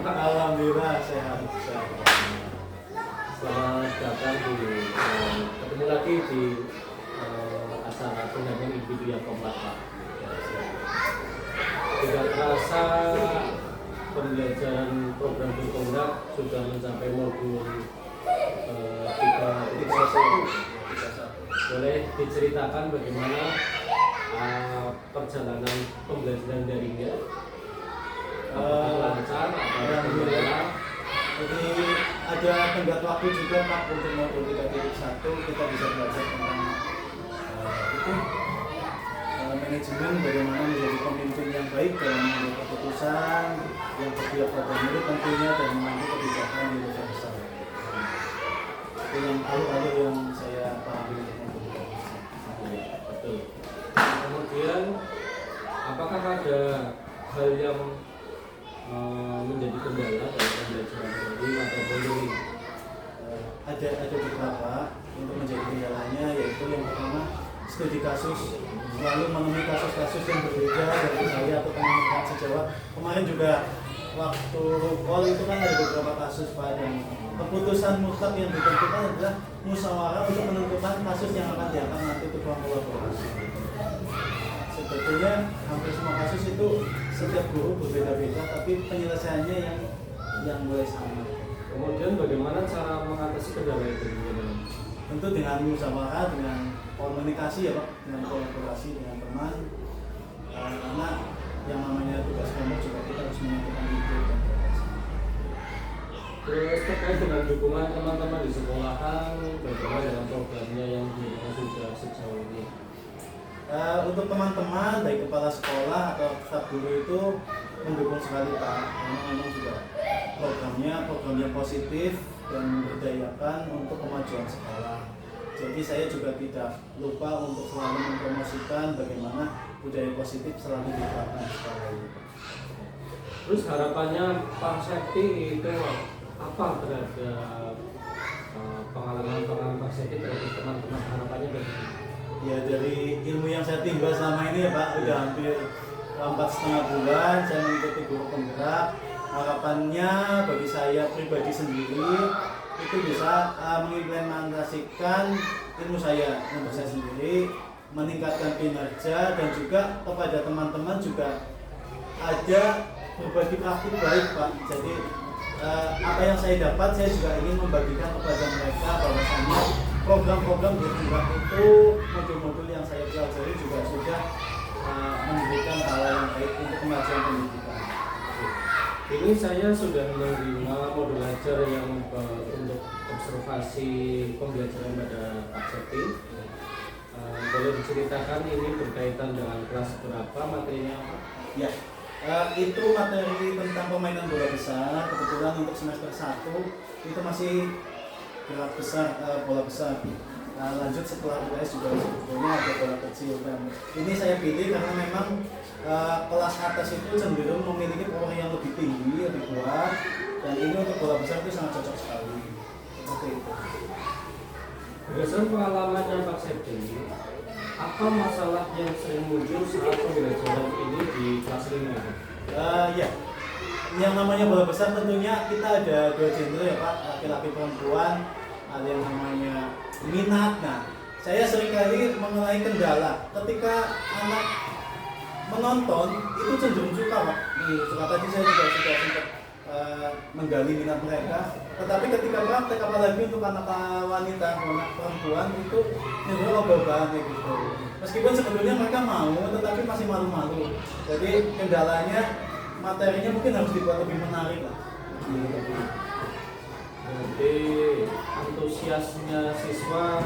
Pak? Alhamdulillah sehat. Selamat datang ketemu lagi di acara pendamping individu yang kompak, Pak. Tidak terasa pembelajaran program berkondak sudah mencapai modul 3.1. Boleh diceritakan bagaimana perjalanan pembelajaran daringnya? Lancar, Alhamdulillah. Jadi ada tenggat waktu juga Pak untuk modul 3.1 kita bisa belajar tentang itu manajemen, bagaimana menjadi pemimpin yang baik dalam mengambil keputusan yang berpihak pada murid tentunya dan mengambil kebijakan di desa besar. Itu yang alur-alur yang saya pahami untuk modul 3.1. betul. Kemudian, apakah ada hal yang menjadi kendala dalam pembelajaran daring atau daring? Ada beberapa untuk menjadi kendalanya, yaitu yang pertama studi kasus, selalu menemui kasus-kasus yang berbeda dari saya atau teman-teman sejawat. Kemarin juga waktu call itu kan ada beberapa kasus Pak, dan keputusan mutlak yang ditentukan adalah musyawarah untuk menentukan kasus yang akan diangkat nanti ke ruang kolaborasi. Sebetulnya hampir semua kasus itu setiap guru berbeda-beda, tapi penyelesaiannya yang boleh sama. Kemudian bagaimana cara mengatasi kendala itu? Tentu dengan musyawarah, dengan komunikasi ya Pak, dengan kolaborasi dengan teman, karena yang namanya tugas kelompok juga kita harus menentukan itu. Terus terkait dengan dukungan teman-teman di sekolahan, bagaimana dengan programnya yang sudah sejauh ini? Untuk teman-teman baik kepala sekolah atau staf guru itu mendukung sekali Pak, karena memang juga program yang positif dan memberdayakan untuk kemajuan sekolah. Jadi saya juga tidak lupa untuk selalu mempromosikan bagaimana budaya positif selalu diterapkan di sekolah ini. Terus harapannya Pak Sekti itu apa terhadap pengalaman Pak Sekti terhadap teman-teman, harapannya bagaimana? Ya, dari ilmu yang saya timba selama ini ya Pak, udah hampir 4,5 bulan saya mengikuti guru penggerak. Harapannya bagi saya pribadi sendiri itu bisa mengimplementasikan ilmu saya untuk saya sendiri, meningkatkan kinerja, dan juga kepada teman-teman juga ada berbagi praktik baik Pak. Jadi apa yang saya dapat saya juga ingin membagikan kepada mereka, bahwasanya program-program bergerak itu, modul-modul yang saya pelajari juga sudah memberikan hal yang baik untuk kemajuan pendidikan. Ini saya sudah menerima modul belajar yang untuk observasi pembelajaran pada Pak Sekti. Boleh diceritakan ini berkaitan dengan kelas berapa, materinya apa? Ya, itu materi tentang permainan bola besar. Kebetulan untuk semester 1 itu masih gerak besar, bola besar. Lanjut setelah UTS juga sebetulnya ada bola kecil, dan ini saya pilih karena memang kelas atas itu cenderung memiliki power yang lebih tinggi, lebih kuat, dan ini untuk bola besar itu sangat cocok sekali. Seperti itu. Berdasarkan pengalamannya Pak Sekti, apa masalah yang sering muncul saat pembelajaran ini di kelas 5? Ya, yang namanya bola besar tentunya kita ada dua genre ya Pak, laki-laki perempuan, ada yang namanya minat. Nah, saya seringkali mengalami kendala ketika anak menonton itu cenderung suka Pak. Suka tadi saya juga sudah sempat menggali minat mereka, tetapi ketika praktek apalagi untuk anak wanita, anak perempuan itu cenderung ogah-ogahan gitu. Meskipun sebetulnya mereka mau, tetapi masih malu-malu. Jadi kendalanya materinya mungkin harus dibuat lebih menarik lah. Jadi antusiasnya siswa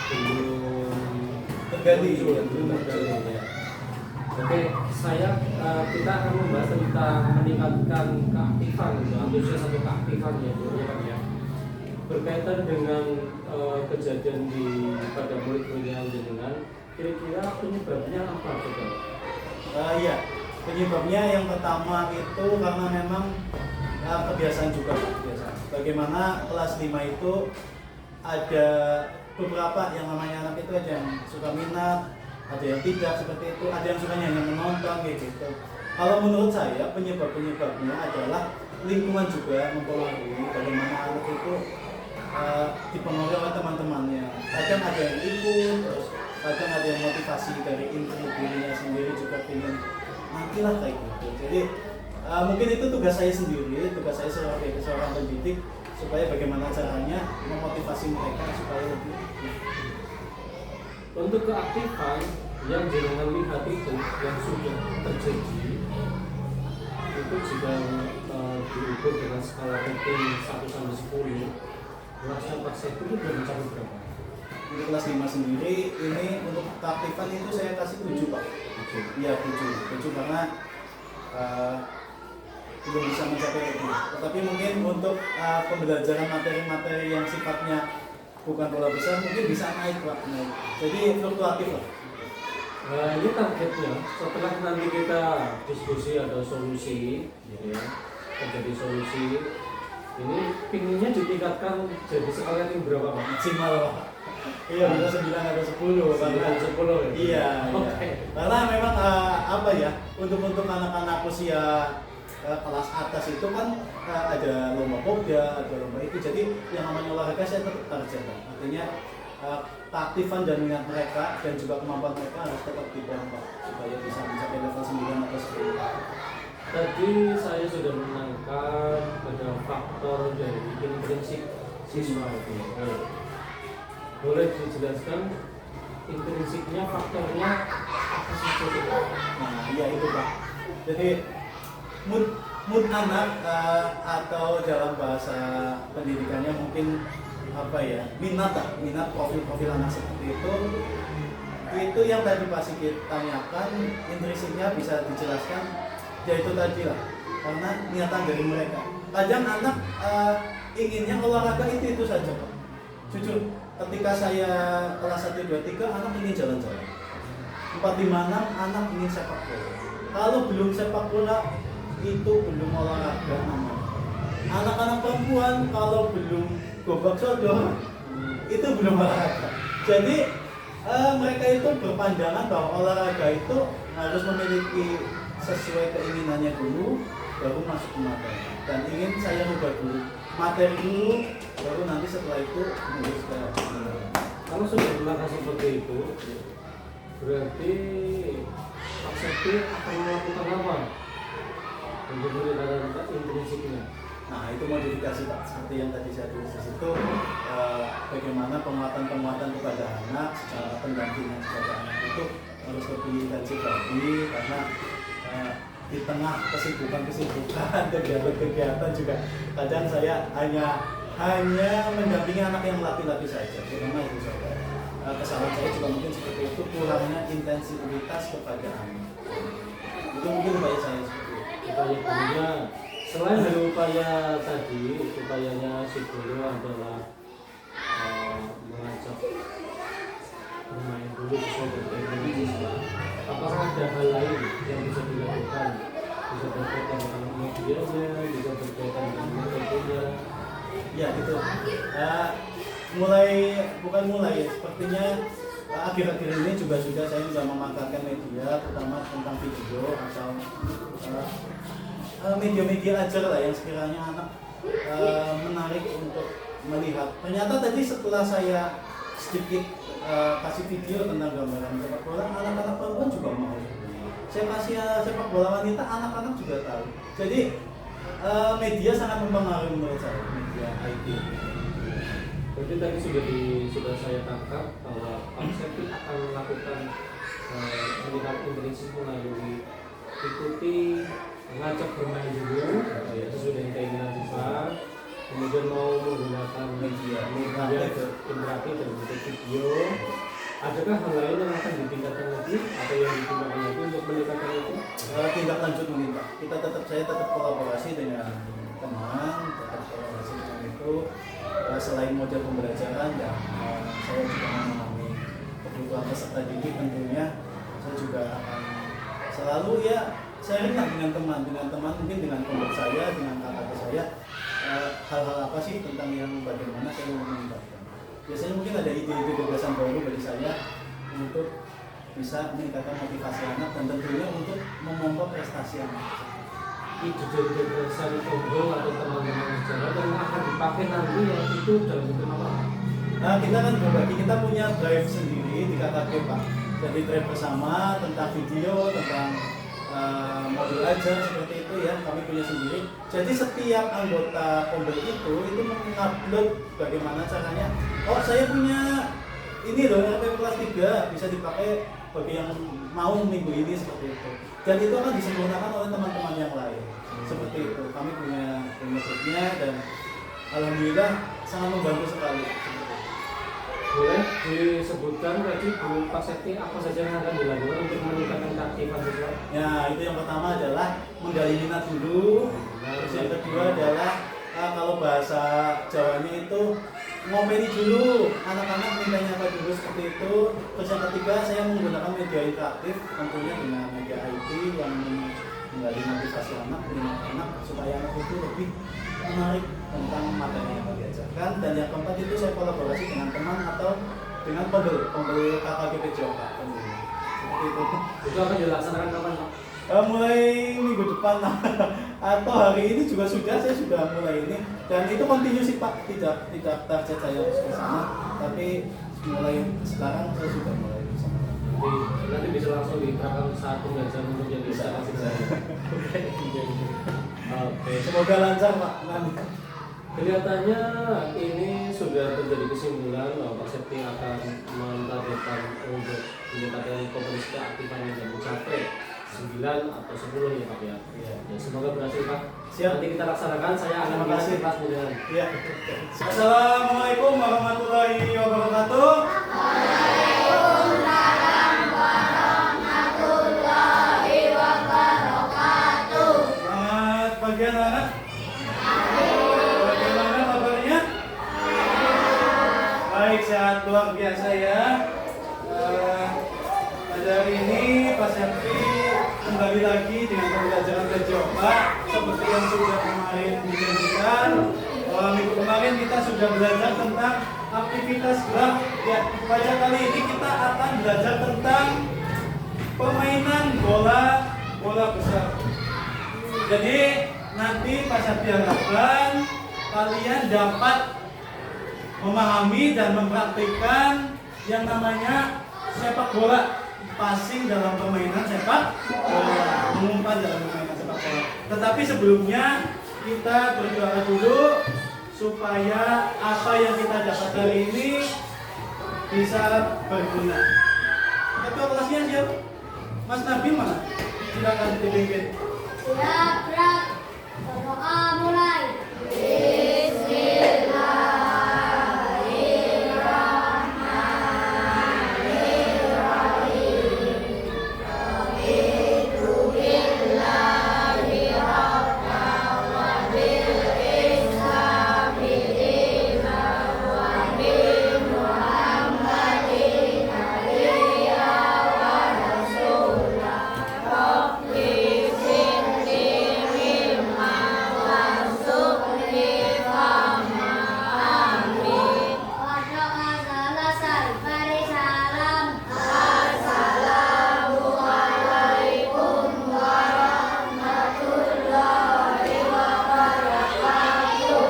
belum tergali ya. Oke, kita akan membahas tentang meningkatkan keaktifan, antusias atau keaktifan ya, ya. Berkaitan dengan kejadian pada murid-murid yang jenengan, kira-kira penyebabnya apa coba? Iya, penyebabnya yang pertama itu karena memang kebiasaan juga kebiasaan. Bagaimana kelas 5 itu ada beberapa yang namanya anak itu ada yang suka minat, ada yang tidak seperti itu, ada yang sukanya hanya menonton kayak gitu. Kalau menurut saya penyebabnya adalah lingkungan juga mempengaruhi bagaimana anak itu dipengaruhi oleh teman-temannya. Kadang ada yang ikut, terus kadang ada yang motivasi dari inti dirinya sendiri juga ingin nantilah kayak gitu. Jadi mungkin itu tugas saya sendiri, tugas saya sebagai seorang pendidik, supaya bagaimana caranya memotivasi mereka supaya lebih. Untuk keaktifan yang jenengan lihat itu yang sudah terjadi itu jika diukur dengan skala rating 1 sampai 10, rasa Pak itu sudah mencapai berapa? Untuk kelas 5 sendiri ini untuk keaktifan itu saya kasih 7 Pak. 7. Iya 7 karena belum bisa mencapai itu. Tetapi mungkin untuk pembelajaran materi-materi yang sifatnya bukan bola besar mungkin bisa naik Pak. Jadi fluktuatif lah. Nah, ini targetnya setelah nanti kita diskusi ada solusi, ya, terjadi solusi. Ini pinginnya ditingkatkan jadi skala yang berapa Pak? Maksimal Pak. Iya, bisa 9 atau 10 karena 10 ya? Iya, okay. Karena memang apa ya, untuk anak-anak usia kelas atas itu kan ada lomba popda, ada lomba itu. Jadi yang namanya olahraga saya tetap terjaga. Artinya keaktifan dan minat mereka dan juga kemampuan mereka harus tetap dipompa supaya bisa mencapai level 9 atau 10. Tadi saya sudah menangkap ada faktor dari intrinsik siswa itu. Boleh dijelaskan intrinsiknya, faktornya apa saja itu? Nah, iya itu Pak. Jadi mood anak atau dalam bahasa pendidikannya mungkin apa ya, minat profil anak seperti itu yang tadi Pak Sigit tanyakan, intrinsiknya bisa dijelaskan ya itu tadi lah, karena niatan dari mereka. Kadang anak inginnya olahraga itu saja Pak. Jujur, ketika saya kelas 1, 2, 3 anak ingin jalan-jalan, 4, 5, 6 anak ingin sepak bola. Kalau belum sepak bola itu belum olahraga namanya. Anak-anak perempuan kalau belum gobak sodor itu belum olahraga. Jadi mereka itu berpandangan bahwa olahraga itu harus memiliki sesuai keinginannya dulu, baru masuk ke materi. Dan ingin saya rubah dulu materi dulu, baru nanti setelah itu menuju ke. Kalau sudah melangkah seperti itu, berarti Pak Septi akan melakukan apa untuk meningkatkan intrinsiknya? Nah itu modifikasi Pak, seperti yang tadi saya tulis di situ, bagaimana penguatan kepada anak, secara pendampingan kepada anak itu harus lebih intensif lagi, karena di tengah kesibukan kegiatan juga kadang saya hanya mendampingi anak yang laki-laki saja. Karena itu saya kesalahan saya juga mungkin seperti itu, kurangnya intensitas kepada anak. Itu mungkin upaya saya seperti itu. Upaya gurunya selain dari upaya tadi, upayanya si guru adalah mengajak bermain dulu sesuai dengan siswa. Apakah ada hal lain yang bisa dilakukan? Bisa berkaitan dengan medianya, bisa berkaitan dengan metodenya. Ya itu sepertinya akhir-akhir ini juga saya sudah memanfaatkan media, terutama tentang video atau media-media ajar lah yang sekiranya anak menarik untuk melihat. Ternyata tadi setelah saya sedikit kasih video tentang gambaran sepak bola, anak-anak perempuan juga mau. Saya kasih sepak bola wanita, anak-anak juga tahu. Jadi media sangat mempengaruhi menurut saya, media IT. Jadi tadi sudah saya tangkap bahwa Pak Septi akan melakukan melihat intrinsik melalui ikuti ngajak bermain dulu sesuai dengan keinginan siswa, kemudian mau menggunakan media interaktif dan bentuk video. Adakah hal lain yang akan ditingkatkan lagi atau yang ditingkatkan lagi untuk meningkatkan itu? Tindak lanjut mungkin Pak. Saya tetap kolaborasi dengan teman, tetap kolaborasi dengan itu. Selain model pembelajaran dan saya juga memahami kebutuhan peserta didik, tentunya saya juga akan selalu sharing dengan teman mungkin dengan kelompok saya, dengan kakak saya, hal-hal apa sih tentang yang bagaimana saya mau meningkatkan. Biasanya mungkin ada ide-ide gagasan baru bagi saya untuk bisa meningkatkan motivasi anak dan tentunya untuk memompa prestasi anak. Ide dari gagasan unggul dipakai nanti ya itu dalam bentuk apa? Nah, kita kan berbagi, kita punya drive sendiri di KKP Pak. Jadi drive bersama tentang video, tentang modul ajar seperti itu ya, kami punya sendiri. Jadi setiap anggota pembeli itu mengupload bagaimana caranya. Oh, saya punya ini loh, RP kelas 3 bisa dipakai bagi yang mau minggu ini seperti itu. Dan itu akan disempurnakan oleh teman-teman yang lain. Seperti itu. Kami punya grupnya dan alhamdulillah sangat membantu sekali. Boleh disebutkan tadi Bu Pak Sekti apa saja yang akan dilakukan untuk meningkatkan keaktifan siswa? Ya, itu yang pertama adalah menggali minat dulu. Terus yang kedua adalah kalau bahasa Jawanya itu ngomeni dulu, anak-anak mintanya apa dulu seperti itu. Terus yang ketiga saya menggunakan media interaktif, tentunya dengan media IT yang menggali motivasi anak supaya anak itu lebih menarik tentang materi yang diajarkan. Dan yang keempat itu saya kolaborasi dengan teman atau dengan pembeli KKGP Jawa tentunya. Seperti itu. Itu akan dilaksanakan kapan Pak? Mulai minggu depan atau hari ini juga saya sudah mulai ini, dan itu kontinu sih Pak, tidak target saya ke sana, tapi mulai sekarang saya sudah mulai di sana. Nanti bisa langsung diterapkan saat pembelajaran untuk yang bisa kasih saya. Oke, Semoga lancar Pak. kelihatannya ini sudah terjadi kesimpulan bahwa Pak Sekti akan mentargetkan untuk meningkatkan kompetensi keaktifan yang mencapai 9 atau 10 ya Pak ya. Ya, semoga berhasil Pak. Siap. Nanti kita laksanakan, saya akan Terima kasih Pak Budiman. Ya. Assalamualaikum warahmatullahi wabarakatuh. Selamat pagi anak-anak. Bagaimana kabarnya? Baik, sehat luar biasa ya. Pada hari ini Pak Sekti kembali lagi dengan pembelajaran Jawa seperti yang sudah kemarin dijanjikan. Minggu kemarin kita sudah belajar tentang aktivitas gerak. Ya, pada kali ini kita akan belajar tentang permainan bola besar. Jadi nanti Pak Sekti harapkan kalian dapat memahami dan mempraktikkan yang namanya sepak bola, passing dalam permainan sepak bola, mengumpan dalam permainan sepak bola. Tetapi sebelumnya kita berdoa dulu supaya apa yang kita dapat hari ini bisa berguna. Ketua kelasnya siapa? Mas Nabil mana? Silakan dipimpin. Siap, gerak. Berdoa mulai. Berdoa selesai. Mari salam. Assalamualaikum warahmatullahi wabarakatuh.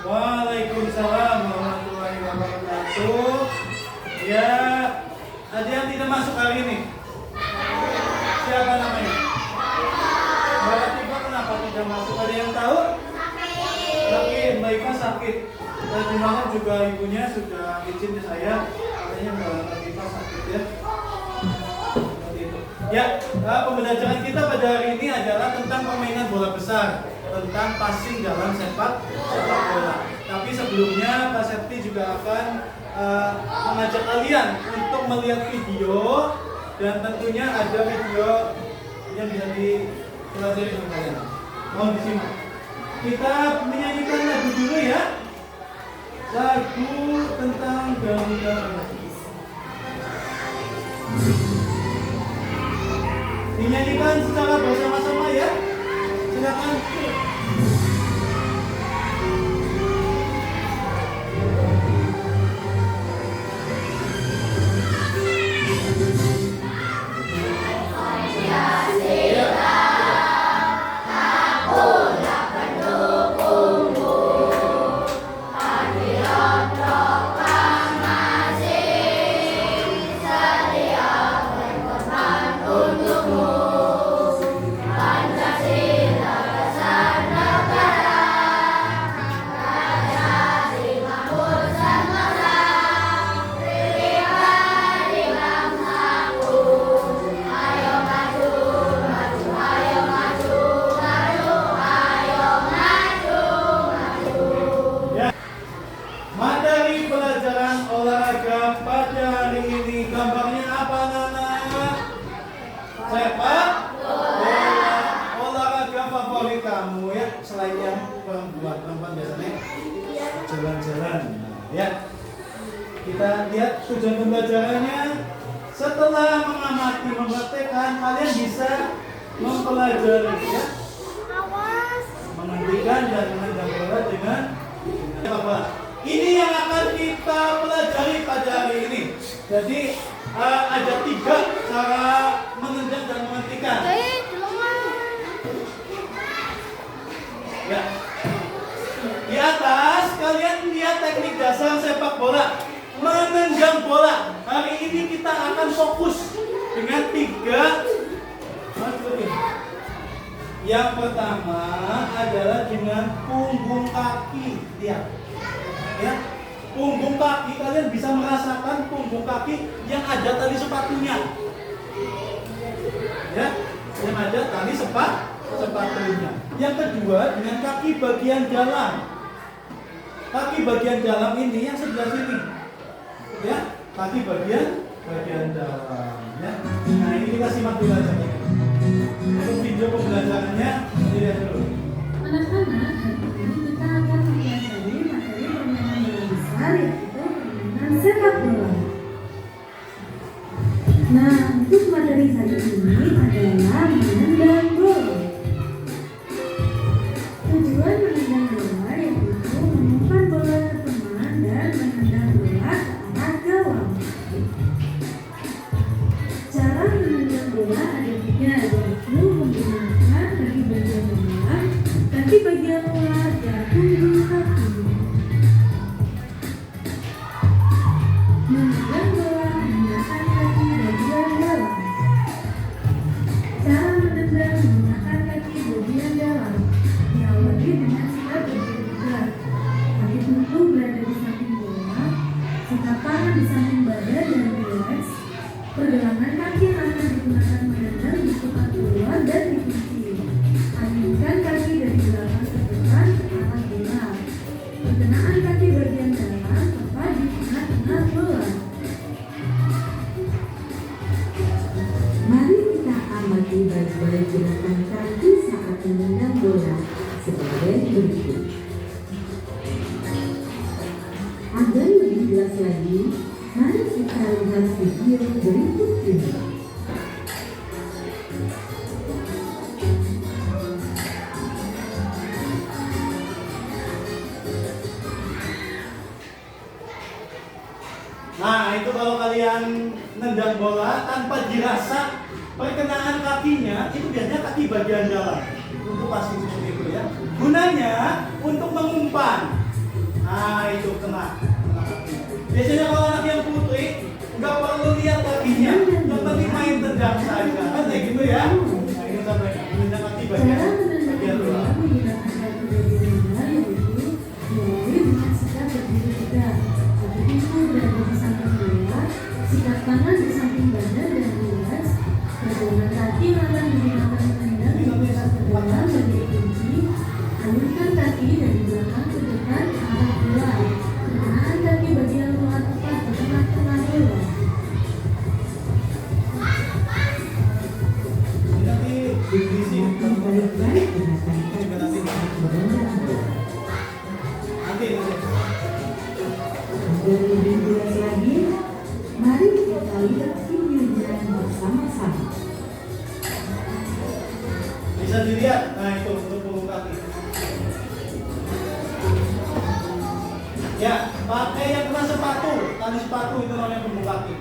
Waalaikumsalam warahmatullahi wabarakatuh. Ya, ada yang tidak masuk hari ini? Siapa namanya? Mbak Tifa kenapa tidak masuk? Ada yang tahu? Sakit, Mbak Iva sakit. Tadi malam juga ibunya sudah izin ke saya, katanya Mbak Tifa sakit ya. Seperti itu. Ya, pembelajaran kita pada hari ini adalah tentang permainan bola besar, tentang passing dalam sepak bola. Tapi sebelumnya Pak Sekti juga akan mengajak kalian untuk melihat video, dan tentunya ada video yang bisa dipelajari oleh kalian. Mohon disimak. Kita menyanyikan lagu dulu ya. Lagu tentang Garuda. Dinyanyikan secara bersama-sama ya. Silakan. jalan-jalan. Nah, ya. Kita lihat tujuan pembelajarannya. Setelah mengamati, mempraktekkan, kalian bisa mempelajari, ya, menghentikan dan menendang bola dengan apa? Ini yang akan kita pelajari pada hari ini. Jadi ada 3 cara menendang dan menghentikan. Ya. Di atas kalian lihat teknik dasar sepak bola, menendang bola. Hari ini kita akan fokus dengan 3. Yang pertama adalah dengan punggung kaki. Lihat, ya, punggung kaki, kalian bisa merasakan punggung kaki yang ada tali sepatunya, ya, yang ada tali sepatunya. Yang kedua dengan kaki bagian dalam. Kaki bagian dalam ini yang sebelah sini, ya, kaki bagian dalam, ya. Nah, ini kita simak dulu aja. Untuk video pembelajarannya dilihat dulu. Anak-anak, hari ini kita akan mempelajari materi permainan bola besar, yaitu permainan sepak bola. Nah, untuk materi hari ini adalah menendang bola. Tujuan menendang bola yaitu mengumpan bola ke teman dan menendang bola ke arah gawang. Cara menendang bola ada 3, yaitu menggunakan kaki bagian dalam, kaki bagian luar, dan punggung kaki. Menendang bola menggunakan kaki bagian dalam. Cara menendang menggunakan kaki bagian dalam. Diawali dengan sikap berdiri tegak. Kaki tungku berada di samping bola, sikap tangan di samping badan dan rileks. Pergelangan kaki yang akan digunakan menendang diputar keluar dan dikunci. Anggunkan kaki dari belakang ke depan ke arah bola. Perkenaan kaki bagian dalam tepat di tengah-tengah bola. Mari kita amati baik-baik gerakan kaki saat menendang bola sebagai berikut. Agar lebih jelas lagi, mari kita lihat video berikut ini. Nah, itu kalau kalian nendang bola tanpa dirasa perkenaan kakinya, itu biasanya kaki bagian dalam. Untuk pasti seperti itu, ya. Gunanya untuk mengumpan. Nah, itu kena kaki. Biasanya kalau anak yang putri nggak perlu lihat kakinya, yang penting main tendang saja, kan kayak gitu ya. Nah, ini sampai menendang kaki Cara bagian menendang bola dalam. menggunakan kaki bagian luar yaitu diawali dengan sikap berdiri tegak. Kaki tungku berada di samping bola, sikap tangan di samping badan dan rileks. Pergelangan kaki yang akan digunakan menendang diputar ke dalam dan dikunci. Alurkan kaki dari belakang ke depan ke arah bola. Perkenaan kaki bagian luar tepat di tengah-tengah bola. Ini nanti diisi. Baik-baik gerakan kaki saat menendang bola. Nanti. Agar lebih jelas lagi, mari kita lihat videonya bersama-sama. Bisa dilihat, nah itu untuk punggung kaki. Ya, pakai yang kena sepatu, tali sepatu itu namanya punggung kaki.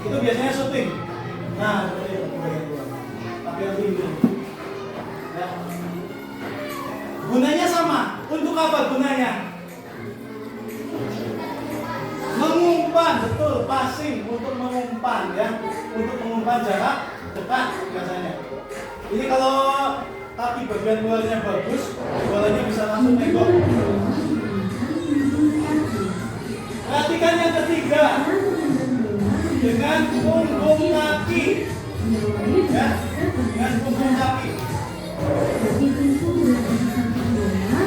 Itu biasanya syuting. Nah, seperti itu bagian luar. Pakai yang tinggi. Ya. Gunanya sama. Untuk apa gunanya? Mengumpan, betul, passing untuk mengumpan, ya, untuk mengumpan jarak dekat biasanya. Ini kalau kaki bagian luarnya bagus, bolanya bisa langsung nengok. Perhatikan yang ketiga, dengan punggung kaki, ya, dengan punggung kaki. Kaki tungku berada di samping bola,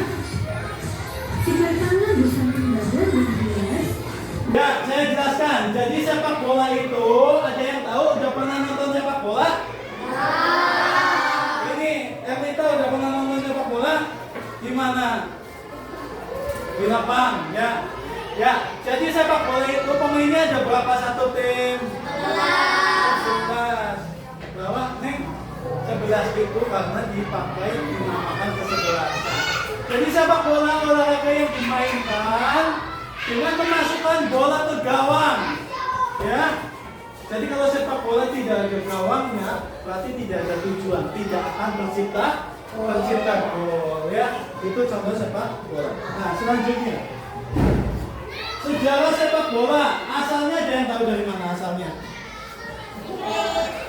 sikap tangan di samping badan dan rileks. Ya, saya jelaskan. Jadi sepak bola itu, ada yang tahu? Udah pernah nonton sepak bola? Ini, Ernita udah pernah nonton sepak bola? Gimana? di lapang ya. Ya, jadi sepak bola itu pemainnya ada berapa satu tim? 11. Berapa, Neng? 11 itu karena dipakai dinamakan kesebelasan. Jadi sepak bola olahraga yang dimainkan dengan memasukkan bola ke gawang. Ya. Jadi kalau sepak bola tidak ada gawangnya, berarti tidak ada tujuan, tidak akan tercipta gol ya. Itu contoh sepak bola. Nah, selanjutnya sejarah sepak bola, asalnya ada yang tahu dari mana asalnya?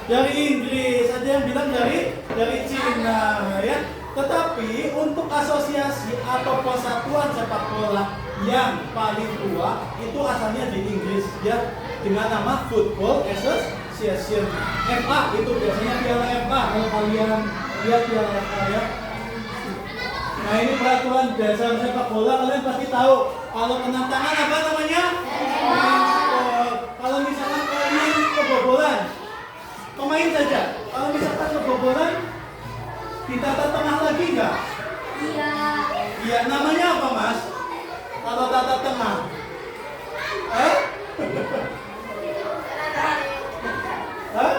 Dari Inggris, ada yang bilang dari Cina ya. Tetapi untuk asosiasi atau persatuan sepak bola yang paling tua itu asalnya di Inggris ya, dengan nama Football Association. FA itu biasanya piala FA kalau kalian lihat piala FA ya. Nah, ini peraturan dasar sepak bola, kalian pasti tahu. Kalau kena tangan apa namanya? Kalau misalkan kalian kebobolan, pemain saja. Kalau misalkan kebobolan, ditata tengah lagi enggak? Iya. Iya, namanya apa, Mas? Kalau tata tengah? Hah?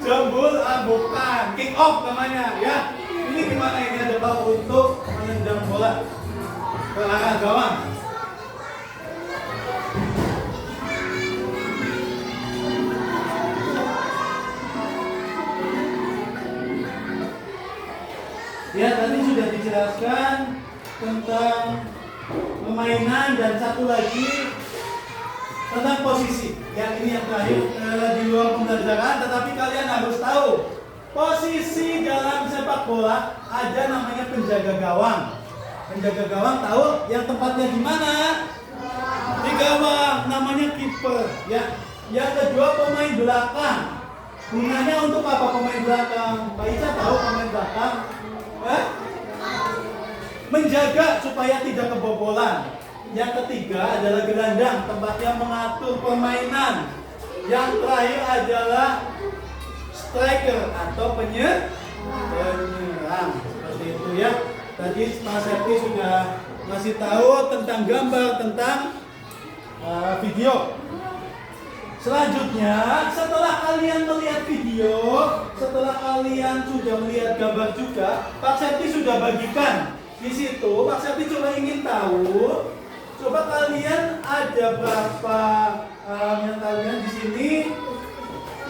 Jambul, bukan. Kick off namanya, ya. Ini gimana ini adalah untuk menendang bola ke arah gawang. Ya, tadi sudah dijelaskan tentang permainan dan satu lagi tentang posisi. Yang ini yang terakhir di luar pembelajaran, tetapi kalian harus tahu posisi dalam sepak bola ada namanya penjaga gawang. Penjaga gawang tahu yang tempatnya di mana? Di gawang, namanya kiper. Ya. Yang kedua pemain belakang. Gunanya untuk apa pemain belakang? Pak Ica tahu pemain belakang? Menjaga supaya tidak kebobolan. Yang ketiga adalah gelandang, tempatnya mengatur permainan. Yang terakhir adalah striker atau penyerang. Seperti itu ya. Tadi Mas Septi sudah ngasih tahu tentang gambar, tentang video. Selanjutnya, setelah kalian melihat video, setelah kalian sudah melihat gambar juga, Pak Septi sudah bagikan di situ. Pak Septi coba ingin tahu, coba kalian ada berapa yang kalian di sini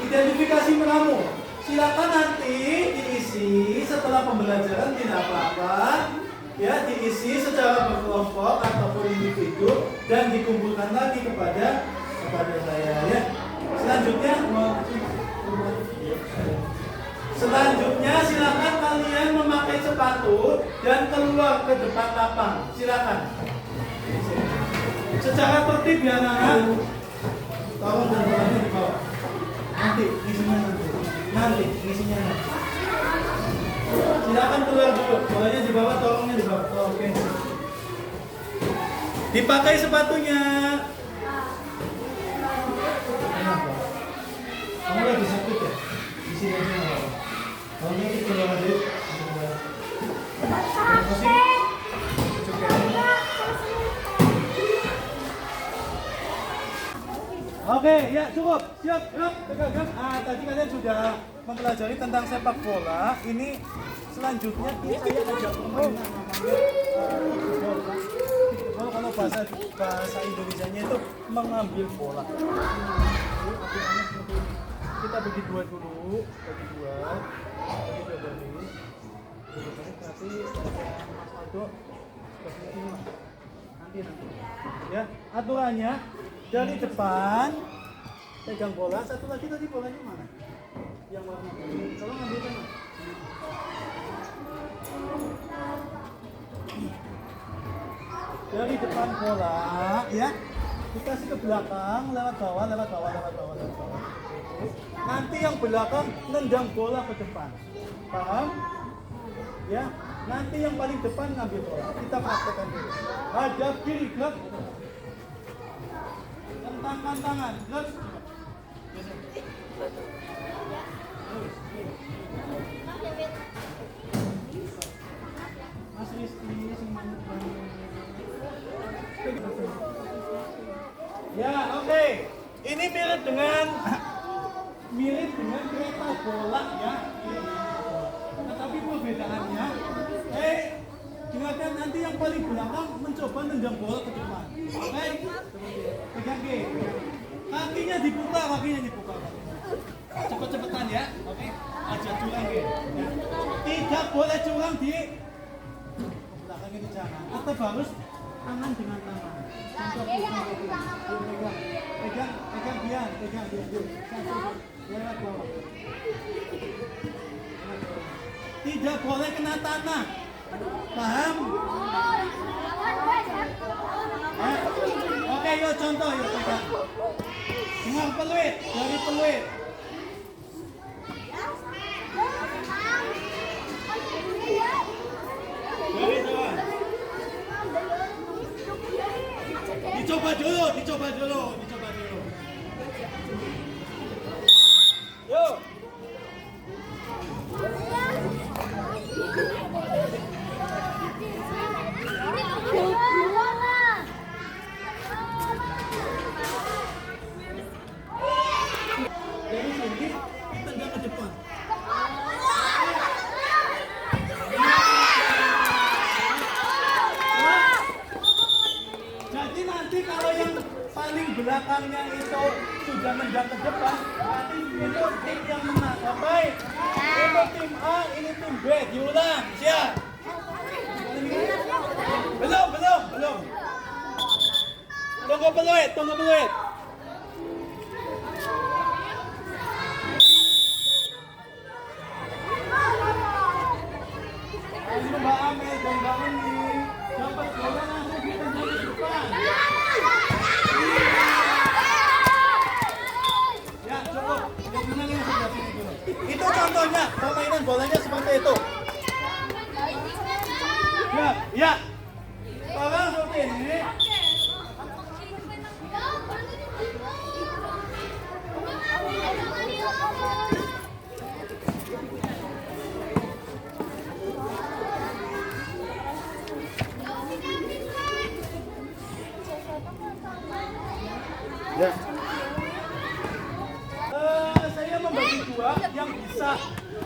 identifikasi meramu. Silakan nanti diisi setelah pembelajaran, tidak apa-apa. Ya, diisi secara berkelompok ataupun individu dan dikumpulkan lagi kepada saya ya. Selanjutnya silakan kalian memakai sepatu dan keluar ke depan lapang. Silakan. Secara tertib ya anak-anak. Tolong dan bolanya di bawah. Nanti isinya nanti. Silakan keluar dulu. Bolanya di bawah, tolongnya di bawah. Oh, oke. Dipakai sepatunya. Kamu lagi sakit ya? Di sini aja nggak apa-apa. Kalau ini keluar aja. Oke, ya cukup. Siap, yuk, tegak. Tadi kalian sudah mempelajari tentang sepak bola. Ini selanjutnya saya ajak permainan namanya kalau bahasa Indonesianya itu mengambil bola. Kita bagi dua dulu, bagi dua baris. Nanti Mas Aldo bagi ini nanti. Ya, aturannya dari depan pegang bola, satu lagi tadi bolanya mana? Yang warna biru. Tolong ambilkan. Dari depan bola, ya, dikasih ke belakang, lewat bawah. Nanti yang belakang nendang bola ke depan. Paham? Ya, nanti yang paling depan ngambil bola. Kita praktekkan dulu. Hadap kiri, gerak. Tentangkan tangan, gerak. Mas Rizky, semangat banget. Ya, oke. Ini mirip dengan kereta bola ya. Tetapi perbedaannya, silakan nanti yang paling belakang mencoba nendang bola ke depan. Oke? Pegang G. Kakinya dibuka. Cepet-cepetan ya. Oke? Aja curang G. Ya. Tidak boleh curang di belakang ini jangan. Atau harus tangan dengan tangan. Pegang dia. Lewat bawah. Tidak boleh kena tanah. Paham? Oke, yuk contoh yuk pegang. Dengar peluit, dari peluit. Dari bawah. Dicoba dulu. Yuk. Dari sini ditendang ke depan. Jadi nanti kalau yang paling belakangnya itu sudah nendang ke depan, nanti itu tim yang menang. Baik. Itu tim A, ini tim B. Diulang. Siap. Belum. Tunggu peluit. Ayo Mbak Amel dan Mbak Uni, dapat bola langsung ditendang ke depan. Ya cukup, yang menang yang sebelah sini dulu. Itu contohnya, permainan bolanya seperti itu. Ya. Sekarang seperti ini. Ya. Saya membagi dua yang bisa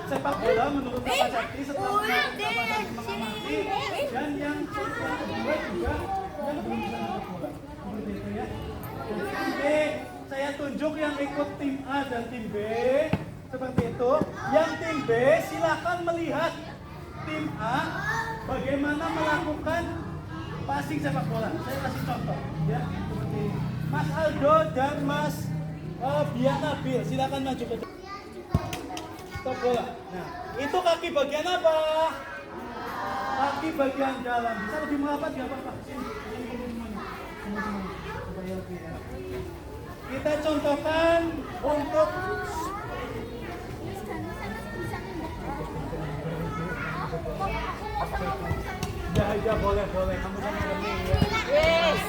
sepak bola menurut Bapak Sakti setelah mengamati dan yang kedua juga yang belum bisa sepak bola. Seperti itu ya. Oke, saya tunjuk yang ikut tim A dan tim B seperti itu. Yang tim B silakan melihat tim A bagaimana melakukan passing sepak bola. Saya kasih contoh ya seperti ini. Mas Aldo dan Mas Bian Nabil, silakan maju ke depan. Stop bola. Nah, itu kaki bagian apa? Kaki bagian dalam. Bisa lebih merapat nggak Pak? Sini semuanya. Supaya lebih enak. Kita contohkan untuk ya boleh kamu sama ini ya. Yes.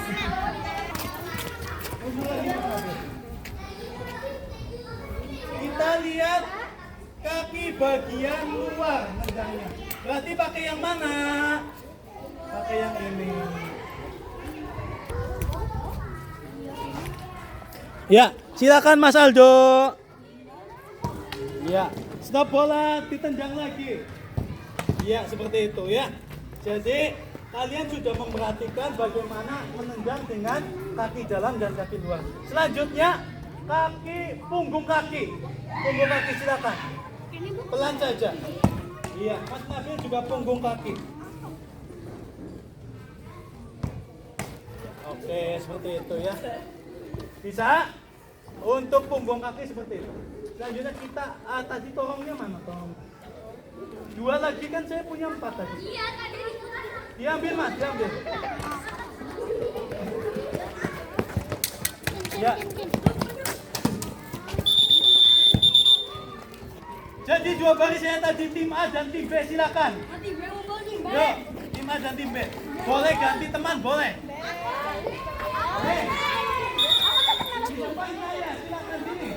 Kita lihat kaki bagian luar nendangnya. Berarti pakai yang mana? Pakai yang ini. Ya, silakan Mas Aldo. Ya, stop bola, ditendang lagi. Ya, seperti itu ya. Jadi kalian sudah memperhatikan bagaimana menendang dengan kaki dalam dan kaki luar. Selanjutnya punggung kaki silakan. Pelan saja. Iya, Mas Nabil juga punggung kaki. Oke, seperti itu ya. Bisa? Untuk punggung kaki seperti itu. Selanjutnya kita tadi tolongnya mana tolong? Dua lagi kan saya punya 4 tadi. Iya, tadi. Diambil Mas, diambil. Ya. Jadi 2 baris saya tadi tim A dan tim B silakan. Yuk, tim A dan tim B. Boleh ganti teman, boleh. Hei. Cobain saya, silakan sini.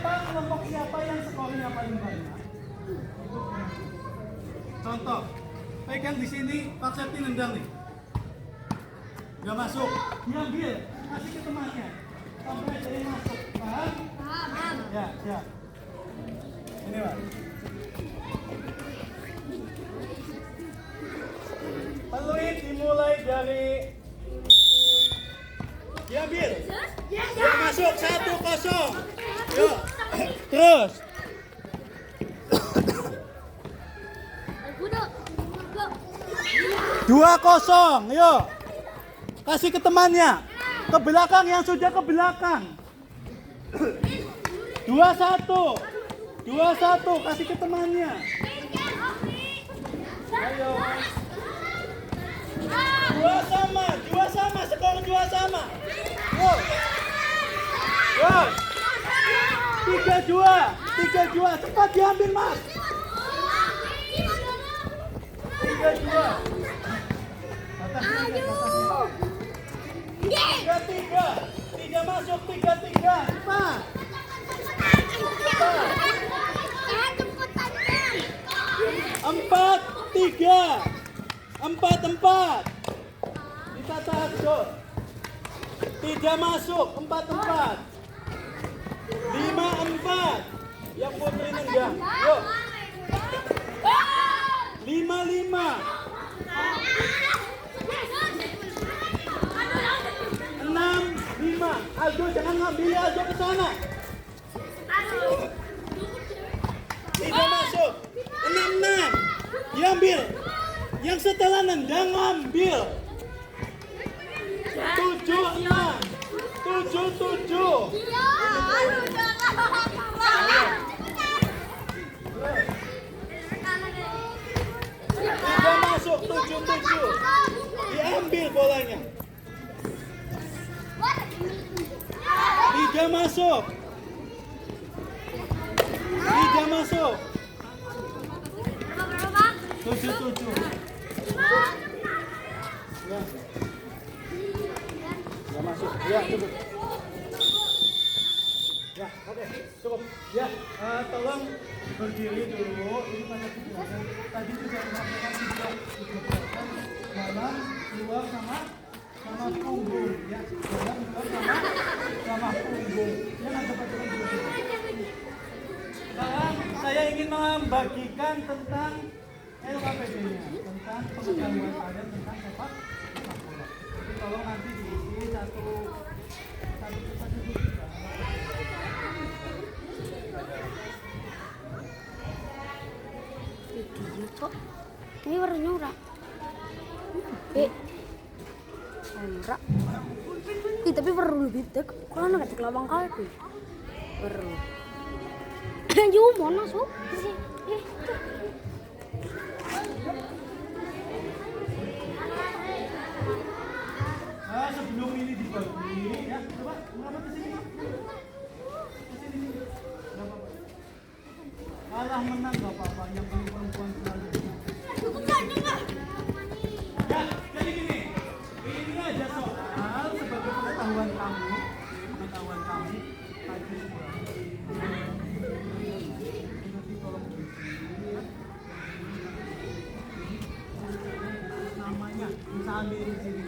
Kelompok siapa yang skornya paling banyak? Contoh, pegang di sini, Pak Septi nendang nih. Nggak masuk, diambil, kasih ke temannya. Sampai jadi masuk, paham? Paham. Ya, siap. Ini Pak. Peluit dimulai dari diambil. Ya masuk 1-0. Yuk. Terus. 2-0. Yuk. Kasih ke temannya. Ke belakang yang sudah ke belakang. 2-1. 2-1 kasih ke temannya. Ayo. 2 sama, skor 2 sama. Yuk. Yuk. 3-2, cepat diambil Mas. 3-2. Ayo. 3-3. 3 masuk, 3-3. Cepat. 4-3. 4-4. Ditata Akdor. 3 masuk, 4-4. 5-4. Yang putri nendang. Yuk. 5-5. 6-5. Aldo jangan ngambil Aldo ke sana. 3 masuk. 6-6. Diambil. Yang setelah nendang ambil. 7-6. 7-7. 3 masuk. 7-7. Diambil bolanya. 3 masuk. 3 masuk. 7-7. Ya. Ya masuk. Ya cukup. Ya oke cukup. Ya tolong berdiri dulu. Ini pada tujuan. Tadi juga melakukan dalam, luar sama punggung. Ya dalam, luar sama punggung. Ya nanti bacakan dulu. Sekarang saya ingin membagikan tentang LKPD-nya, tentang pengetahuan kalian tentang sepak bola. Jadi tolong nanti diisi satu juga. Ini warnanya murah. Murah. Tapi perlu lebih dek. Kalau nak cek labang kali. Perlu. Jauh mau masuk. Nah, sebelum ini dibagi, ya coba berapa ke sini? Ke sini. Berapa? Kalah menang gak apa-apa, yang paling perempuan selalu. Ya, jadi gini. Ini aja soal sebagai pengetahuan kamu. Tadi sudah. Nanti tolong diisi. Namanya bisa ambil di sini.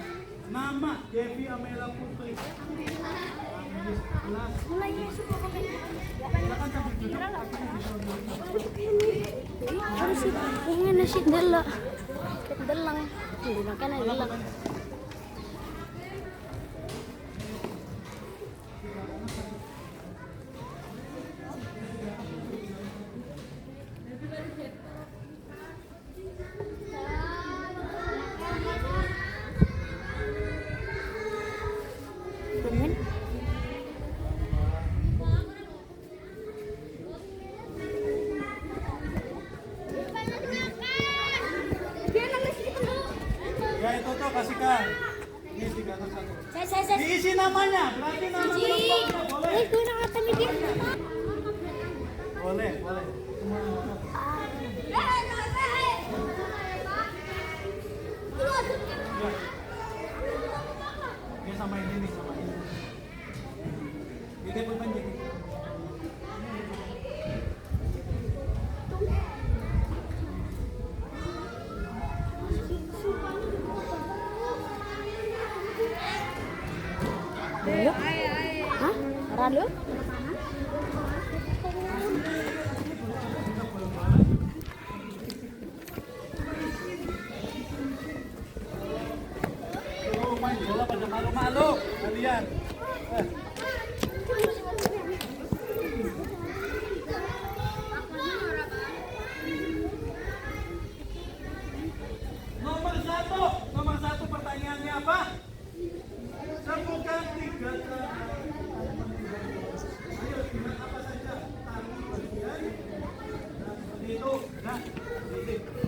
Nama Devi Amela Putri. Silakan sambil duduk. Harus sih, ini nasi delak. Delang. Makan aja delang. Ya itu tuh kasihkan. Ini 301. Saya. Diisi namanya, berarti nama penumpangnya boleh. Gue nak kata mikir. Boleh. Semua. Ya. Ini sama ini nih, sama ini. Ini beban jadi. Beneran lu? Main bola pada malu-malu kalian. Nomor satu pertanyaannya apa? Sebutkan 3 cara. Ayo, dengan apa saja? Tari bagian. Nah, seperti itu.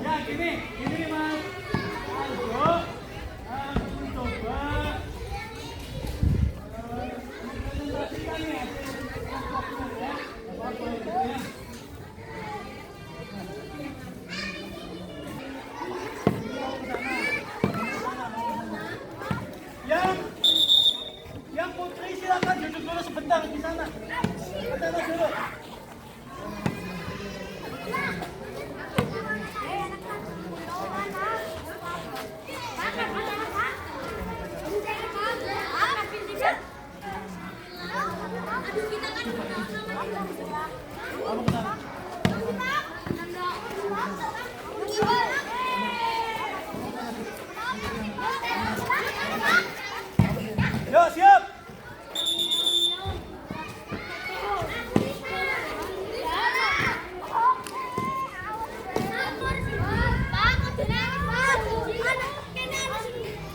Nah, ini. Ini Mas. Ayo. Coba. Presentasikan nih. Apa-apa ya. Yang putri silakan duduk dulu sebentar di sana. Ke sana dulu. Yuk, siap.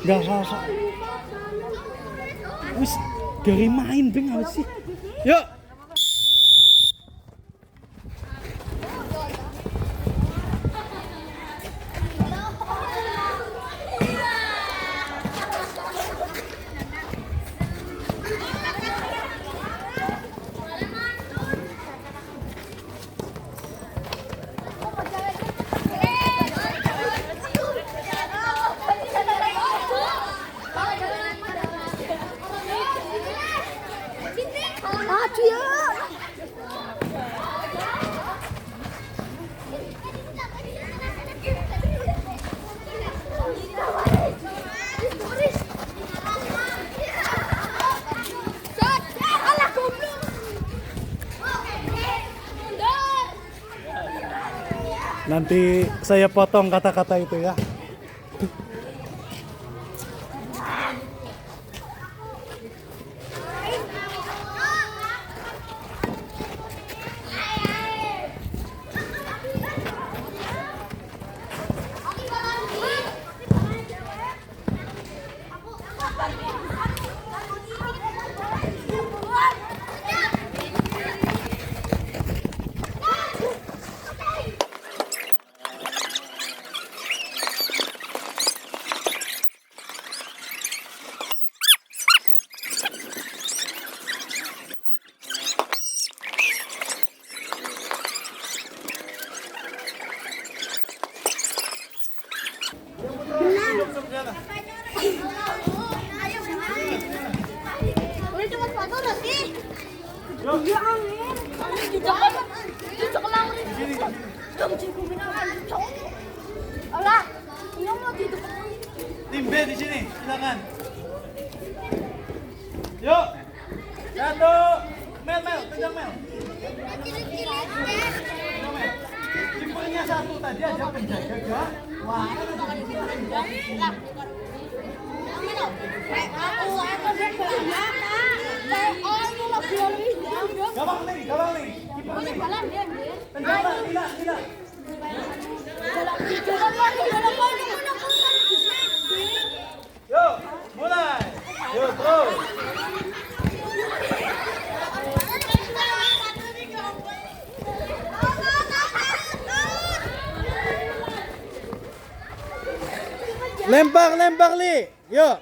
Gak usah. Wis dari main beng apa sih? Yuk. Maju ya. Nanti saya potong kata-kata itu ya. Udah cuma sepatu udah sih. Iya angin. Cocok lah. Kamu cukup bilang cocok. Alah, ini mau di depan. Tim B di sini, silakan. Yuk. 1, Mel, tendang Mel. Kipernya satu tadi aja penjaga gak? Wah, Gawang nih. Kiper nih. Tendang Mbak, tidak. Yuk, mulai. Yuk, terus. Lempar Li. Yuk.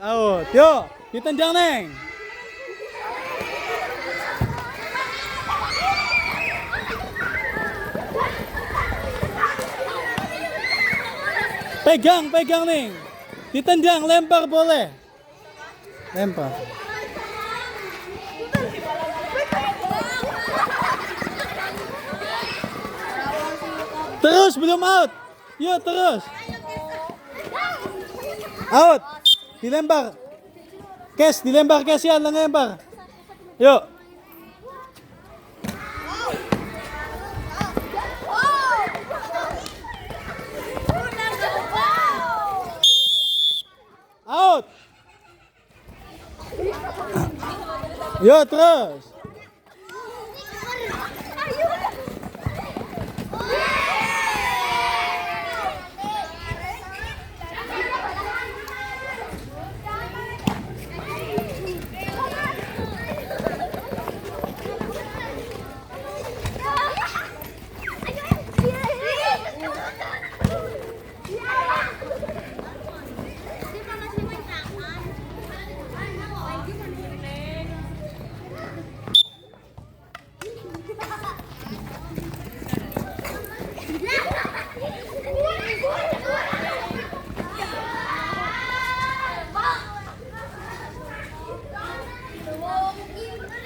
Out. Yuk, ditendang Neng. Pegang Neng. Ditendang, lempar boleh. Lempar. Terus belum out. Yuk terus. Out. Dilempar. Dilempar ya, lempar. Yuk. Out. Yuk terus.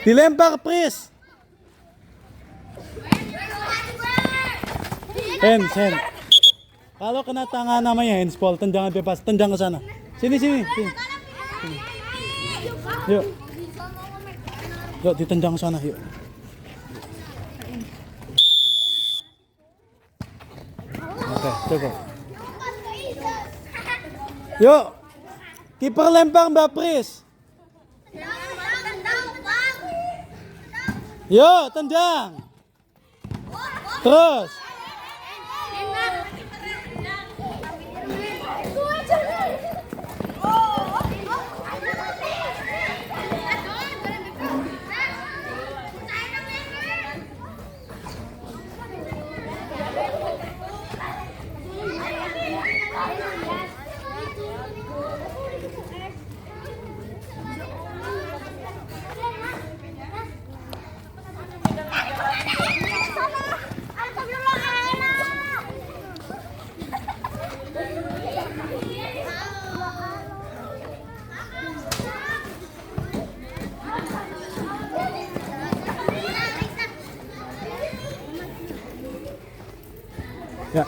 Dilempar Pris. Hands. Kalau kena tangan namanya handsball, tendangan bebas, tendang ke sana. Sini. Yuk. Yuk ditendang ke sana, yuk. Oke, cukup. Yuk. Kiper lempar Mbak Pris. Yuk, tendang. Terus. Ya.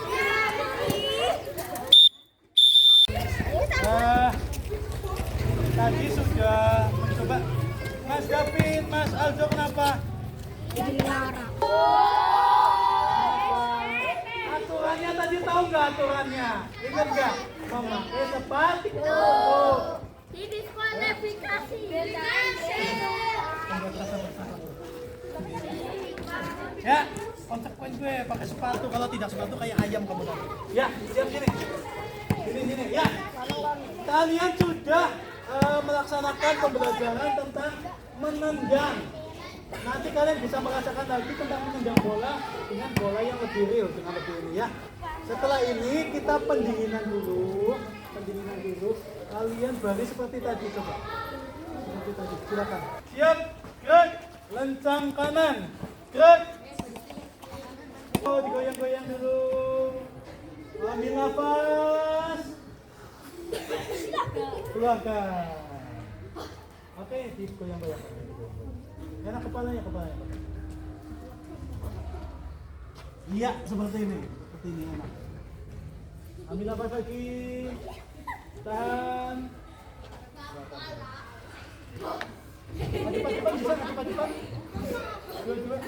Tadi sudah mencoba. Mas David, Mas Aldo kenapa? Dilarang. Aturannya tadi tahu nggak aturannya? Ingat nggak? Mama, cepat. Didiskualifikasi. Ya, konsekuen gue pakai sepatu. Kalau tidak sepatu kayak ayam kamu tadi. Ya, siap sini. Sini. Ya. Kalian sudah melaksanakan pembelajaran tentang menendang. Nanti kalian bisa merasakan lagi tentang menendang bola dengan bola yang lebih real, dengan lebih ini ya. Setelah ini kita pendinginan dulu. Kalian balik seperti tadi coba. Seperti tadi. Silakan. Siap. Good. Lencang kanan. Gerak. Oh, digoyang-goyang dulu. Ambil nafas. Keluarkan. Oke, digoyang-goyang. Enak kepalanya. Iya, seperti ini. Seperti ini enak. Ambil nafas lagi. Tahan. Cepat, bisa cepat. Dua.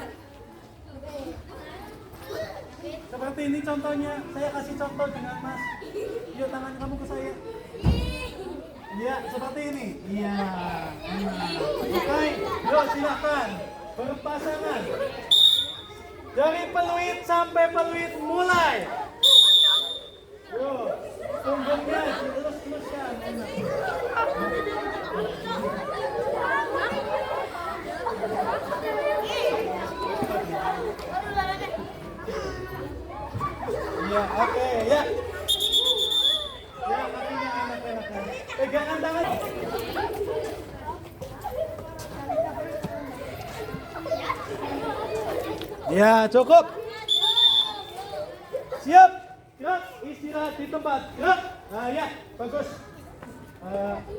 Seperti ini contohnya. Saya kasih contoh dengan Mas. Yuk tangan kamu ke saya. Iya, seperti ini. Iya. Oke, yuk silakan. Berpasangan. Dari peluit sampai peluit mulai. Yuk, punggungnya dilurus-luruskan. Ya, oke, ya. Ya, kakinya enak. Pegangan tangan. Ya, cukup. Siap. Gerak, istirahat di tempat. Gerak. Nah, ya, bagus.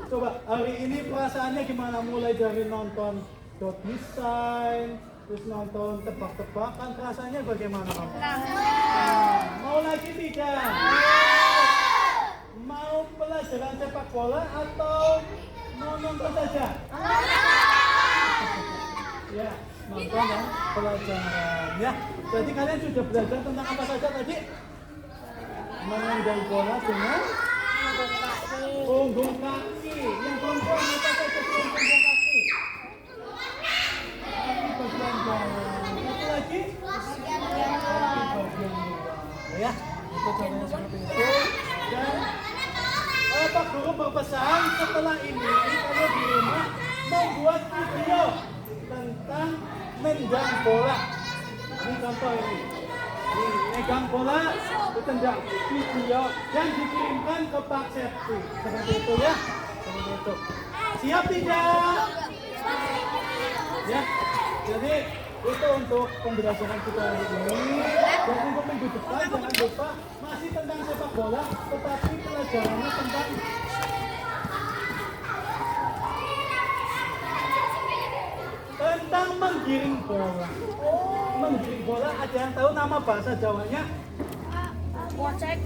Coba hari ini perasaannya gimana? Mulai dari nonton dot design, terus nonton tebak-tebakan, rasanya bagaimana kamu? Mau lagi tidak? Mau pelajaran sepak bola atau mau nonton saja? Ya, nonton dan pelajaran. Ya, jadi kalian sudah belajar tentang apa saja tadi? Menendang bola dengan punggung kaki. Yang perempuan apa saja punggung kaki? Bagian bawah. Satu lagi? Bagian bawah. Ya, itu contohnya seperti itu. Dan Pak Guru berpesan setelah ini kalau di rumah membuat video tentang nendang bola. Ini contoh ini. Megang bola, ditendang, video yang dikirimkan ke Pak Septi. Seperti itu ya. Seperti itu. Siap tidak? Ya. Jadi itu untuk pembelajaran kita hari ini. Dan untuk minggu depan jangan lupa masih tentang sepak bola, tetapi pelajarannya tentang menggiring bola. Menggiring bola, ada yang tahu nama bahasa Jawanya? Gocek.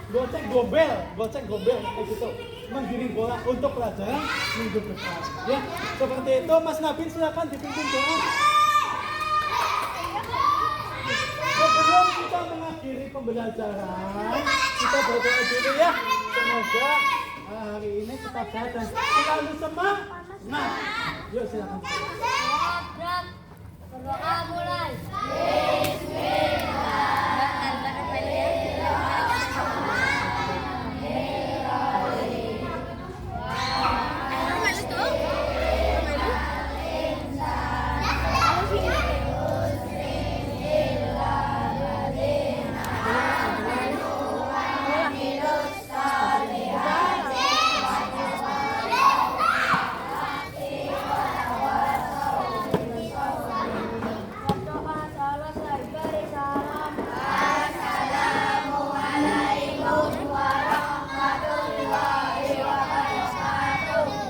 Gocek gombel kayak gitu. Menggiring bola untuk pelajaran minggu depan. Ya, seperti itu. Mas Nabil silakan dipimpin doa. Sebelum kita mengakhiri pembelajaran, kita berdoa dulu ya. Semoga hari ini tetap sehat dan selalu semangat. Yuk silakan. Berdoa mulai.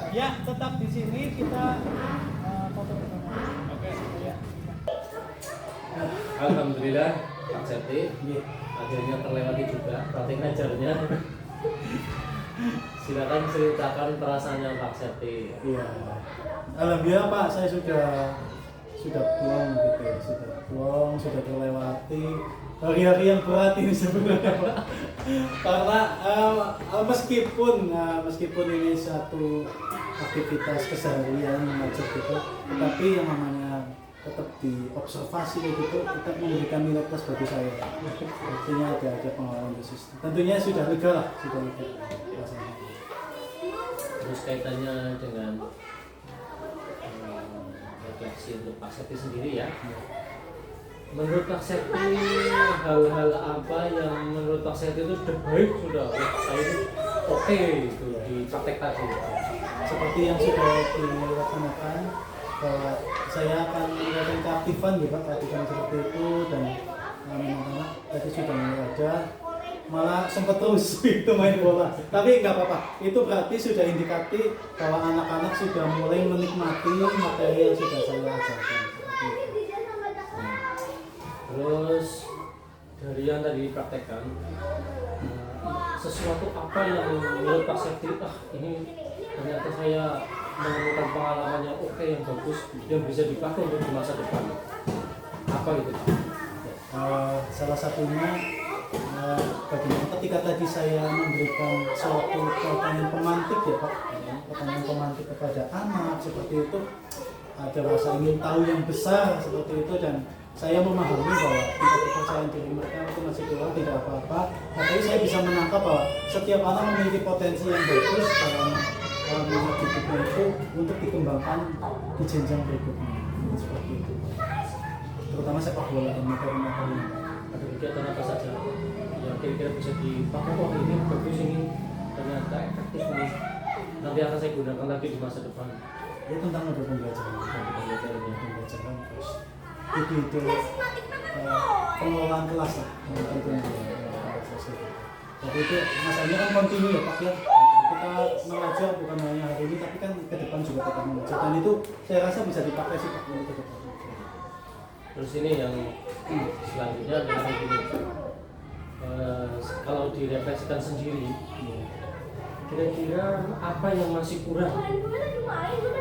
Ya, tetap di sini kita foto bersama. Oke. Ya. Alhamdulillah Pak Septi akhirnya terlewati juga praktik ngajarnya. Silakan ceritakan perasaannya Pak Septi. Iya. Alhamdulillah Pak, saya sudah pulang gitu ya, sudah terlewati hari-hari yang berat ini sebenarnya Pak. Karena meskipun ini satu aktivitas keseharian mengajar gitu, tapi yang namanya tetap diobservasi kayak gitu, tetap memberikan nilai plus bagi saya. Artinya ada pengalaman khusus. Tentunya sudah lega lah, rasanya. Terus kaitannya dengan refleksi untuk Pak Septi sendiri ya. Menurut Pak Septi, hal-hal apa yang menurut Pak Septi itu sudah baik, sudah saya ini oke itu di praktek tadi? seperti yang sudah dilaksanakan bahwa saya akan melakukan keaktifan ya Pak, keaktifan seperti itu dan anak-anak tadi sudah mulai ada, malah sempat terus itu main bola. Tapi nggak apa-apa, itu berarti sudah indikatif bahwa anak-anak sudah mulai menikmati materi yang sudah saya ajarkan. Seperti itu. Terus dari yang tadi dipraktekkan, sesuatu apa yang menurut Pak Septi, ini ternyata saya menemukan pengalaman yang oke, yang bagus, yang bisa dipakai untuk di masa depan. Apa itu Pak? Salah satunya bagaimana ketika tadi saya memberikan suatu pertanyaan pemantik ya Pak, pertanyaan pemantik kepada anak seperti itu, ada rasa ingin tahu yang besar seperti itu, dan saya memahami bahwa tingkat kepercayaan diri mereka itu masih kurang, tidak apa-apa, tapi saya bisa menangkap bahwa setiap anak memiliki potensi yang bagus dalam minat hidupnya itu untuk dikembangkan di jenjang berikutnya, seperti itu, terutama sepak bola dan materi-materi. Ada kegiatan apa saja yang kira-kira bisa dipakai? Wah, ini bagus, ini ternyata efektif nih, nanti akan saya gunakan lagi di masa depan. Ya tentang model pembelajaran terus itu pengelolaan kelas lah tentunya. Jadi itu masalahnya kan kontinu ya Pak ya, kita mengajar bukan hanya hari ini tapi kan ke depan juga tetap mengajar, dan itu saya rasa bisa dipakai sih Pak untuk ke depan. Terus ini yang selanjutnya adalah gini, kalau direfleksikan sendiri, kira-kira apa yang masih kurang,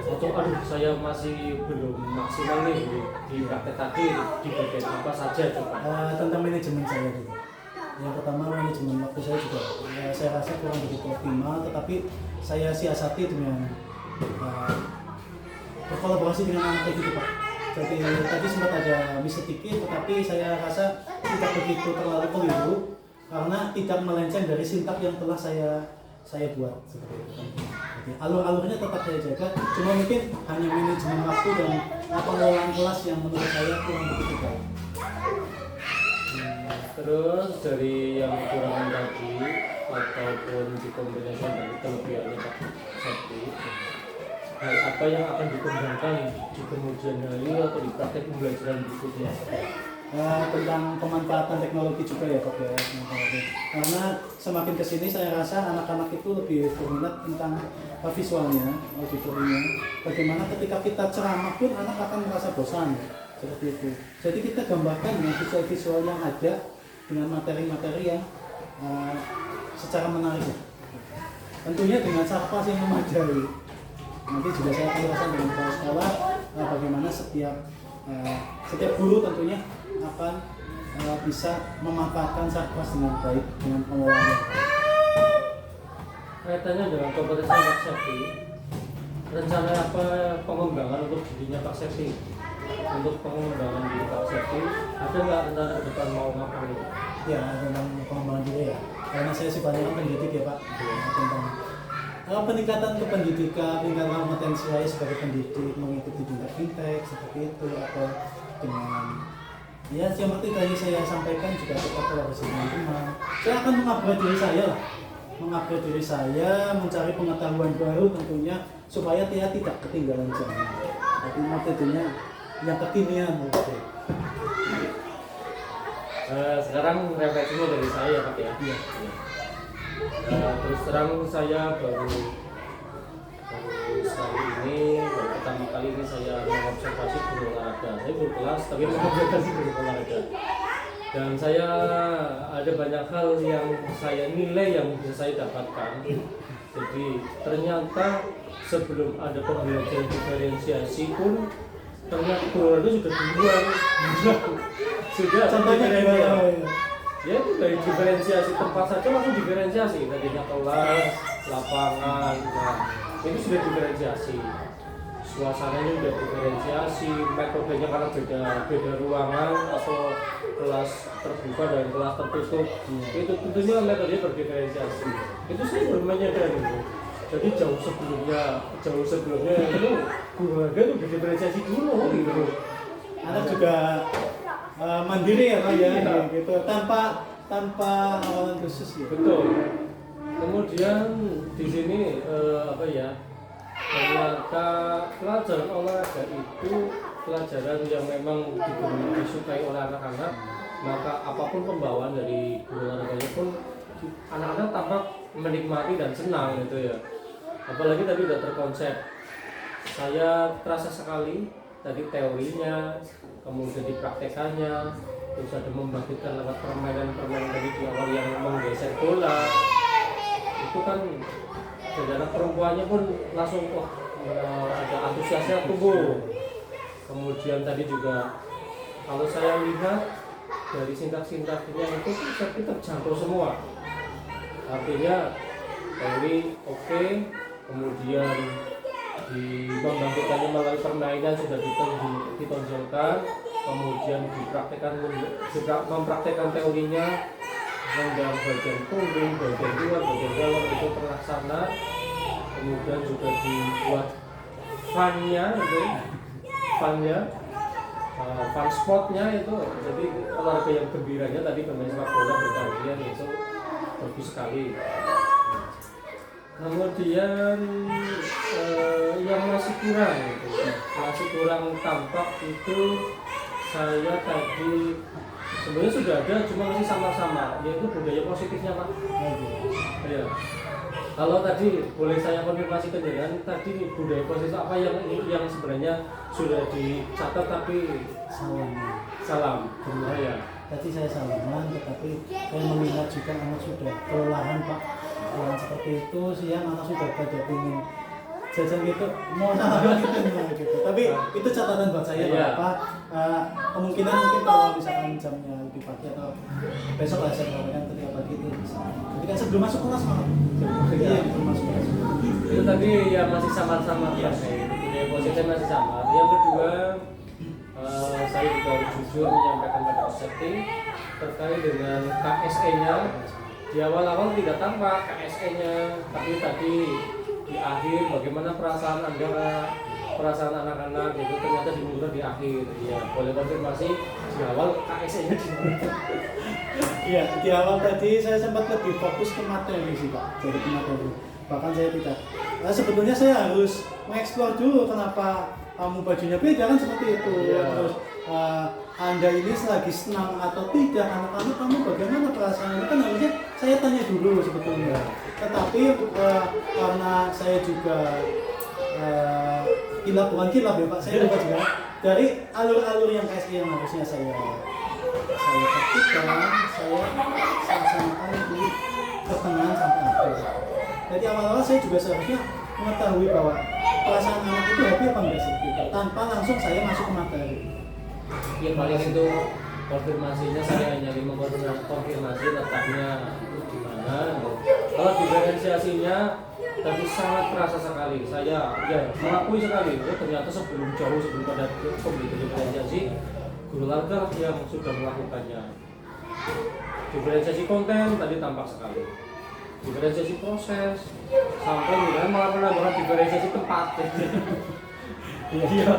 atau aduh saya masih belum maksimal nih di praktek tadi, di bagian apa saja coba? Tentang manajemen saya dulu. Yang pertama, manajemen waktu saya juga saya rasa kurang begitu optimal, tetapi saya siasati dengan berkolaborasi dengan anak itu Pak. Jadi tadi sempat ada miss sedikit, tetapi saya rasa tidak begitu terlalu keliru karena tidak melenceng dari sintak yang telah saya buat seperti itu. Jadi alur-alurnya tetap saya jaga, cuma mungkin hanya manajemen waktu dan pengelolaan kelas yang menurut saya kurang begitu baik. Terus dari yang kekurangan tadi ataupun dikombinasikan dari kelebihannya Pak Septi, hal apa yang akan dikembangkan di kemudian hari atau di praktek pembelajaran berikutnya? Tentang pemanfaatan teknologi juga ya Pak ya, karena semakin kesini saya rasa anak-anak itu lebih berminat tentang visualnya, auditorinya. Bagaimana ketika kita ceramah pun anak akan merasa bosan seperti itu. Jadi kita gambarkan dengan visual-visual yang ada dengan materi-materi yang secara menarik. Tentunya dengan sarkas yang memadai. Nanti juga saya akan jelaskan dengan kepala sekolah bagaimana setiap guru tentunya akan bisa memanfaatkan sarkas dengan baik dengan pengelolaannya. Kaitannya dengan kompetensi Pak Septi, rencana apa pengembangan untuk dirinya Pak Septi? Untuk pengembangan diri Pak Septi, ada nggak rencana ke depan mau ngapain? Ya, tentang pengembangan diri ya, karena saya sifatnya pendidik ya Pak, tentang peningkatan kependidikan, peningkatan kompetensi saya sebagai pendidik, mengikuti dunia fintech seperti itu, atau dengan ya seperti tadi saya sampaikan juga tetap kolaborasi dengan teman. Saya akan mengupgrade diri saya lah, mengupgrade diri saya, mencari pengetahuan baru tentunya supaya dia tidak ketinggalan zaman. Jadi metodenya yang kekinian. Sekarang refleksinya dari saya Pak ya. Iya. Terus terang saya baru sekali ini, baru pertama kali ini saya mengobservasi guru olahraga. Saya guru kelas tapi mengobservasi guru olahraga. Dan saya ada banyak hal yang saya nilai yang bisa saya dapatkan. Jadi ternyata sebelum ada pembelajaran diferensiasi pun ternyata guru itu sudah duluan sudah Contohnya diferensiasi. Ya itu dari diferensiasi tempat saja langsung diferensiasi, tadinya kelas, lapangan, nah itu sudah diferensiasi, suasananya sudah diferensiasi, metodenya karena beda ruangan atau kelas terbuka dan kelas tertutup, itu tentunya metodenya berdiferensiasi. Itu saya belum menyadari itu. Jadi jauh sebelumnya itu guru olahraga itu berdiferensiasi dulu gitu. Anak juga mandiri ya Pak ya, gitu, tanpa awalan khusus ya. Betul. Kemudian di sini ternyata pelajaran olahraga itu pelajaran yang memang disukai oleh anak-anak, maka apapun pembawaan dari guru olahraganya pun anak-anak tampak menikmati dan senang gitu ya. Apalagi tadi udah terkonsep, saya terasa sekali tadi teorinya, kemudian dipraktekannya, terus ada membangkitkan lewat permainan-permainan tadi di awal yang menggeser bola. Itu kan dari anak perempuannya pun langsung ada antusiasnya tumbuh. Kemudian tadi juga kalau saya lihat dari sintak-sintaknya itu seperti terjangkau semua. Artinya teori oke, kemudian membangkitkannya melalui permainan sudah ditonjolkan, kemudian mempraktekkan teorinya dalam bagian punggung, bagian luar, bagian dalam itu terlaksana, kemudian juga dibuat funnya, fun spotnya itu, jadi olahraga yang gembiranya tadi bermain sepak bola bergantian itu bagus sekali. Kemudian yang masih kurang tampak itu saya tadi sebenarnya sudah ada, cuma masih sama-sama, yaitu budaya positifnya Pak. Ya. Kalau tadi boleh saya konfirmasi ke jenengan, tadi budaya positif apa yang sebenarnya sudah dicatat tapi salam benar ya. Tadi saya salaman, tetapi saya melihat juga anak sudah kelelahan Pak. Kelelahan seperti itu, siang anak sudah pada ingin jajan gitu, mau nambah gitu. Tapi itu catatan buat saya Pak. Kemungkinan mungkin kalau misalkan jamnya lebih pagi atau besok lah saya melakukan ketika pagi itu bisa. Ketika sebelum masuk kelas malah. Iya, sebelum masuk kelas. Itu tadi ya masih sama-sama ya. Budaya positif masih sama. Yang kedua, saya juga jujur menyampaikan pada peserta terkait dengan KSE-nya. Di awal-awal tidak tampak KSE-nya, tapi tadi di akhir bagaimana perasaan Anda, perasaan anak-anak itu ternyata dimundur di akhir. Ya, boleh konfirmasi di awal KSE-nya di mana? Iya, di awal tadi saya sempat lebih fokus ke materi sih Pak, jadi ke materi. Bahkan saya tidak. Sebetulnya saya harus mengeksplor dulu kenapa kamu bajunya beda kan seperti itu. Ya. Terus Anda ini selagi senang atau tidak, anak-anak kamu bagaimana perasaannya kan harusnya saya tanya dulu sebetulnya. Tetapi karena saya juga bukan kilap ya Pak, saya dapat juga dari alur-alur yang KSI yang harusnya saya praktikkan, saya laksanakan di pertengahan sampai akhir. Jadi awal-awal saya juga seharusnya mengetahui bahwa perasaan anak itu happy apa enggak sih, tanpa langsung saya masuk ke materi. Ya paling itu konfirmasinya saya hanya konfirmasi letaknya di mana. Kalau diferensiasinya tadi sangat terasa sekali. Saya ya mengakui sekali, ternyata sebelum pada pembeli diferensiasi guru olahraga yang sudah melakukannya. Diferensiasi konten tadi tampak sekali. Diferensiasi proses sampai kemudian malah menambahkan diferensiasi tempat. Iya.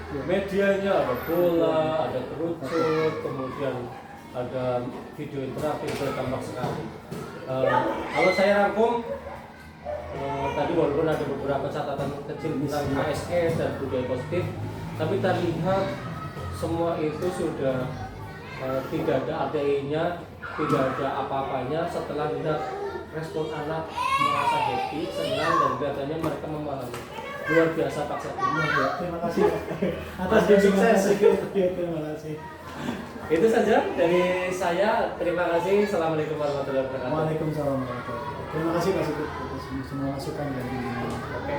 Medianya ada bola, ada kerucut, kemudian ada video interaktif, itu tampak sekali. Kalau saya rangkum tadi walaupun ada beberapa catatan kecil tentang KSE dan budaya positif, tapi terlihat semua itu sudah tidak ada ATI-nya, tidak ada apa-apanya setelah lihat respon anak merasa happy, senang dan kelihatannya mereka memahami. Luar biasa Pak Seti. Terima kasih atas sukses. Terima kasih. Itu saja dari saya. Terima kasih. Assalamualaikum warahmatullahi wabarakatuh. Waalaikumsalam warahmatullahi wabarakatuh. Terima kasih Pak Siti atas semua masukan dan bimbingan. Oke.